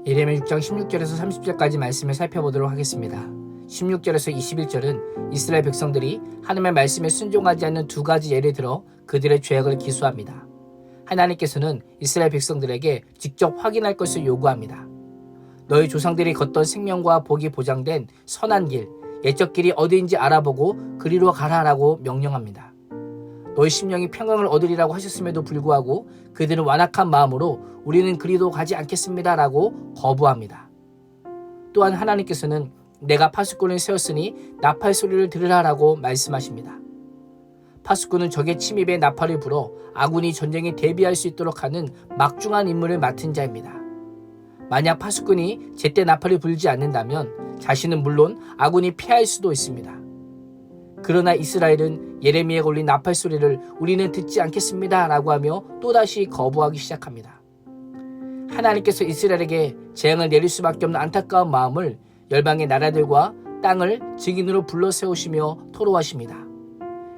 예레미야 6장 16절에서 30절까지 말씀을 살펴보도록 하겠습니다. 16절에서 21절은 이스라엘 백성들이 하나님의 말씀에 순종하지 않는 두 가지 예를 들어 그들의 죄악을 기수합니다. 하나님께서는 이스라엘 백성들에게 직접 확인할 것을 요구합니다. 너희 조상들이 걷던 생명과 복이 보장된 선한 길, 옛적 길이 어디인지 알아보고 그리로 가라라고 명령합니다. 너희 심령이 평강을 얻으리라고 하셨음에도 불구하고 그들은 완악한 마음으로 우리는 그리로 가지 않겠습니다라고 거부합니다. 또한 하나님께서는 내가 파수꾼을 세웠으니 나팔 소리를 들으라라고 말씀하십니다. 파수꾼은 적의 침입에 나팔을 불어 아군이 전쟁에 대비할 수 있도록 하는 막중한 임무를 맡은 자입니다. 만약 파수꾼이 제때 나팔을 불지 않는다면 자신은 물론 아군이 피할 수도 있습니다. 그러나 이스라엘은 예레미야가 올린 나팔 소리를 우리는 듣지 않겠습니다 라고 하며 또다시 거부하기 시작합니다. 하나님께서 이스라엘에게 재앙을 내릴 수밖에 없는 안타까운 마음을 열방의 나라들과 땅을 증인으로 불러 세우시며 토로하십니다.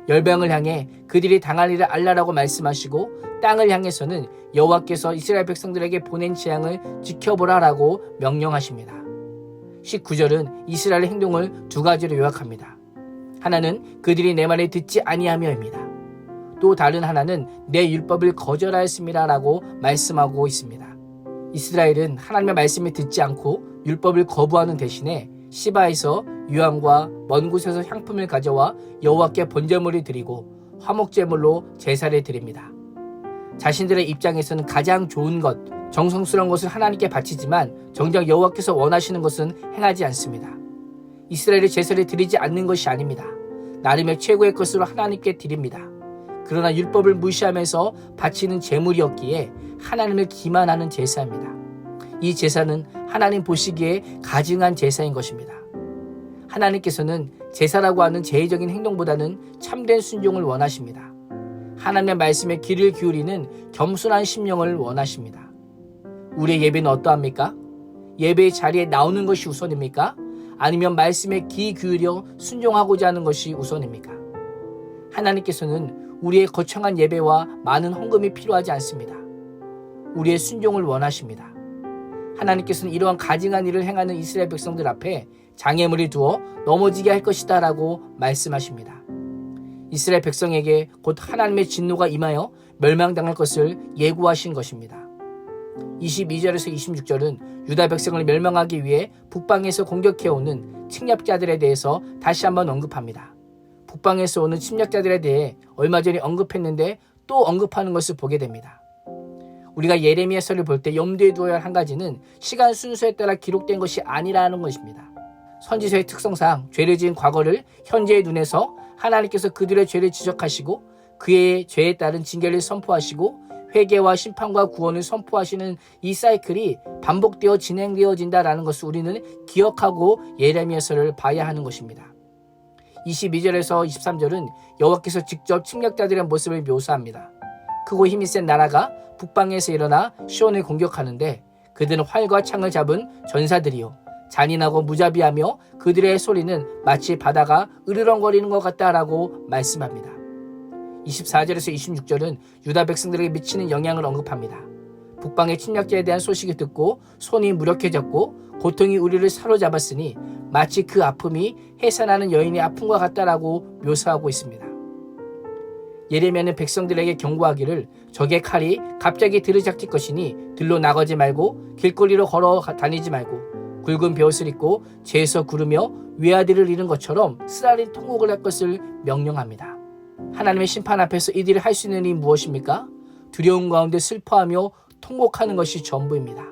열방을 향해 그들이 당할 일을 알라라고 말씀하시고 땅을 향해서는 여호와께서 이스라엘 백성들에게 보낸 재앙을 지켜보라라고 명령하십니다. 19절은 이스라엘의 행동을 두 가지로 요약합니다. 하나는 그들이 내 말을 듣지 아니하며입니다. 또 다른 하나는 내 율법을 거절하였습니다라고 말씀하고 있습니다. 이스라엘은 하나님의 말씀을 듣지 않고 율법을 거부하는 대신에 시바에서 유황과 먼 곳에서 향품을 가져와 여호와께 번제물을 드리고 화목제물로 제사를 드립니다. 자신들의 입장에서는 가장 좋은 것, 정성스러운 것을 하나님께 바치지만 정작 여호와께서 원하시는 것은 행하지 않습니다. 이스라엘의 제사를 드리지 않는 것이 아닙니다. 나름의 최고의 것으로 하나님께 드립니다. 그러나 율법을 무시하면서 바치는 제물이었기에 하나님을 기만하는 제사입니다. 이 제사는 하나님 보시기에 가증한 제사인 것입니다. 하나님께서는 제사라고 하는 제의적인 행동보다는 참된 순종을 원하십니다. 하나님의 말씀에 귀를 기울이는 겸손한 심령을 원하십니다. 우리의 예배는 어떠합니까? 예배의 자리에 나오는 것이 우선입니까? 아니면 말씀에 귀 기울여 순종하고자 하는 것이 우선입니까? 하나님께서는 우리의 거창한 예배와 많은 헌금이 필요하지 않습니다. 우리의 순종을 원하십니다. 하나님께서는 이러한 가증한 일을 행하는 이스라엘 백성들 앞에 장애물을 두어 넘어지게 할 것이다 라고 말씀하십니다. 이스라엘 백성에게 곧 하나님의 진노가 임하여 멸망당할 것을 예고하신 것입니다. 22절에서 26절은 유다 백성을 멸망하기 위해 북방에서 공격해오는 침략자들에 대해서 다시 한번 언급합니다. 북방에서 오는 침략자들에 대해 얼마 전에 언급했는데 또 언급하는 것을 보게 됩니다. 우리가 예레미야서를 볼 때 염두에 두어야 할 한 가지는 시간 순서에 따라 기록된 것이 아니라는 것입니다. 선지서의 특성상 죄를 지은 과거를 현재의 눈에서 하나님께서 그들의 죄를 지적하시고 그의 죄에 따른 징계를 선포하시고 회개와 심판과 구원을 선포하시는 이 사이클이 반복되어 진행되어진다라는 것을 우리는 기억하고 예레미야서를 봐야 하는 것입니다. 22절에서 23절은 여호와께서 직접 침략자들의 모습을 묘사합니다. 크고 힘이 센 나라가 북방에서 일어나 시온을 공격하는데 그들은 활과 창을 잡은 전사들이요 잔인하고 무자비하며 그들의 소리는 마치 바다가 으르렁거리는 것 같다라고 말씀합니다. 24절에서 26절은 유다 백성들에게 미치는 영향을 언급합니다. 북방의 침략자에 대한 소식을 듣고 손이 무력해졌고 고통이 우리를 사로잡았으니 마치 그 아픔이 해산하는 여인의 아픔과 같다라고 묘사하고 있습니다. 예레미야는 백성들에게 경고하기를 적의 칼이 갑자기 들이닥칠 것이니 들로 나가지 말고 길거리로 걸어 다니지 말고 굵은 베옷을 입고 죄에서 구르며 외아들을 잃은 것처럼 쓰라린 통곡을 할 것을 명령합니다. 하나님의 심판 앞에서 이들이 할 수 있는 일이 무엇입니까? 두려움 가운데 슬퍼하며 통곡하는 것이 전부입니다.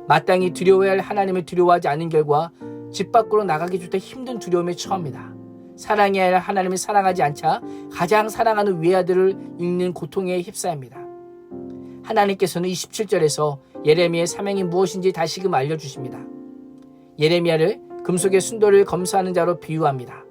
마땅히 두려워해야 할 하나님을 두려워하지 않은 결과 집 밖으로 나가기조차 힘든 두려움에 처합니다. 사랑해야 할 하나님을 사랑하지 않자 가장 사랑하는 외아들을 잃는 고통에 휩싸입니다. 하나님께서는 27절에서 예레미야의 사명이 무엇인지 다시금 알려주십니다. 예레미야를 금속의 순도를 검사하는 자로 비유합니다.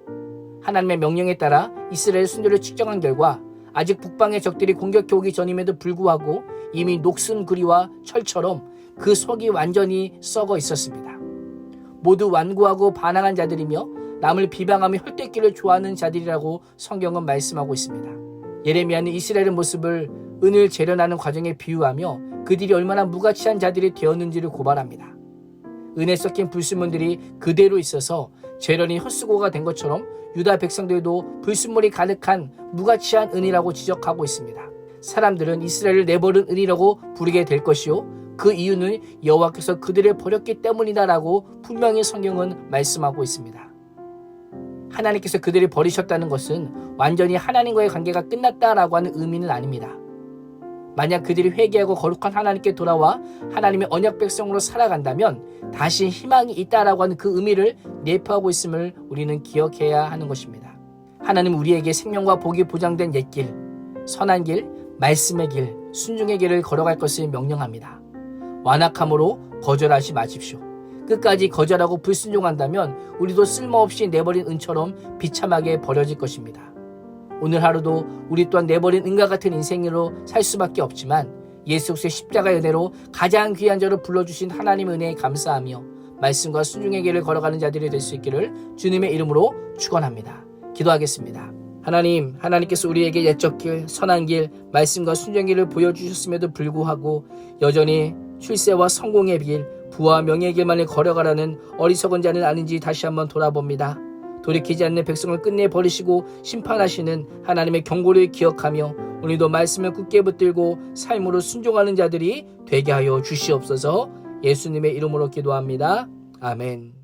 하나님의 명령에 따라 이스라엘 순도를 측정한 결과 아직 북방의 적들이 공격해 오기 전임에도 불구하고 이미 녹슨 구리와 철처럼 그 속이 완전히 썩어 있었습니다. 모두 완고하고 반항한 자들이며 남을 비방하며 헐뜯기를 좋아하는 자들이라고 성경은 말씀하고 있습니다. 예레미야는 이스라엘의 모습을 은을 재련하는 과정에 비유하며 그들이 얼마나 무가치한 자들이 되었는지를 고발합니다. 은혜 섞인 불순물들이 그대로 있어서 재련이 헛수고가 된 것처럼 유다 백성들도 불순물이 가득한 무가치한 은이라고 지적하고 있습니다. 사람들은 이스라엘을 내버린 은이라고 부르게 될 것이요, 그 이유는 여호와께서 그들을 버렸기 때문이다라고 분명히 성경은 말씀하고 있습니다. 하나님께서 그들을 버리셨다는 것은 완전히 하나님과의 관계가 끝났다라고 하는 의미는 아닙니다. 만약 그들이 회개하고 거룩한 하나님께 돌아와 하나님의 언약 백성으로 살아간다면 다시 희망이 있다라고 하는 그 의미를 내포하고 있음을 우리는 기억해야 하는 것입니다. 하나님은 우리에게 생명과 복이 보장된 옛길, 선한 길, 말씀의 길, 순종의 길을 걸어갈 것을 명령합니다. 완악함으로 거절하지 마십시오. 끝까지 거절하고 불순종한다면 우리도 쓸모없이 내버린 은처럼 비참하게 버려질 것입니다. 오늘 하루도 우리 또한 내버린 은과 같은 인생으로 살 수밖에 없지만 예수 그리스도의 십자가 은혜로 가장 귀한 자로 불러주신 하나님의 은혜에 감사하며 말씀과 순종의 길을 걸어가는 자들이 될 수 있기를 주님의 이름으로 축원합니다. 기도하겠습니다. 하나님, 하나님께서 우리에게 옛적 길, 선한 길, 말씀과 순종의 길을 보여주셨음에도 불구하고 여전히 출세와 성공의 길, 부와 명예의 길만을 걸어가라는 어리석은 자는 아닌지 다시 한번 돌아봅니다. 돌이키지 않는 백성을 끝내 버리시고 심판하시는 하나님의 경고를 기억하며 오늘도 말씀을 굳게 붙들고 삶으로 순종하는 자들이 되게 하여 주시옵소서. 예수님의 이름으로 기도합니다. 아멘.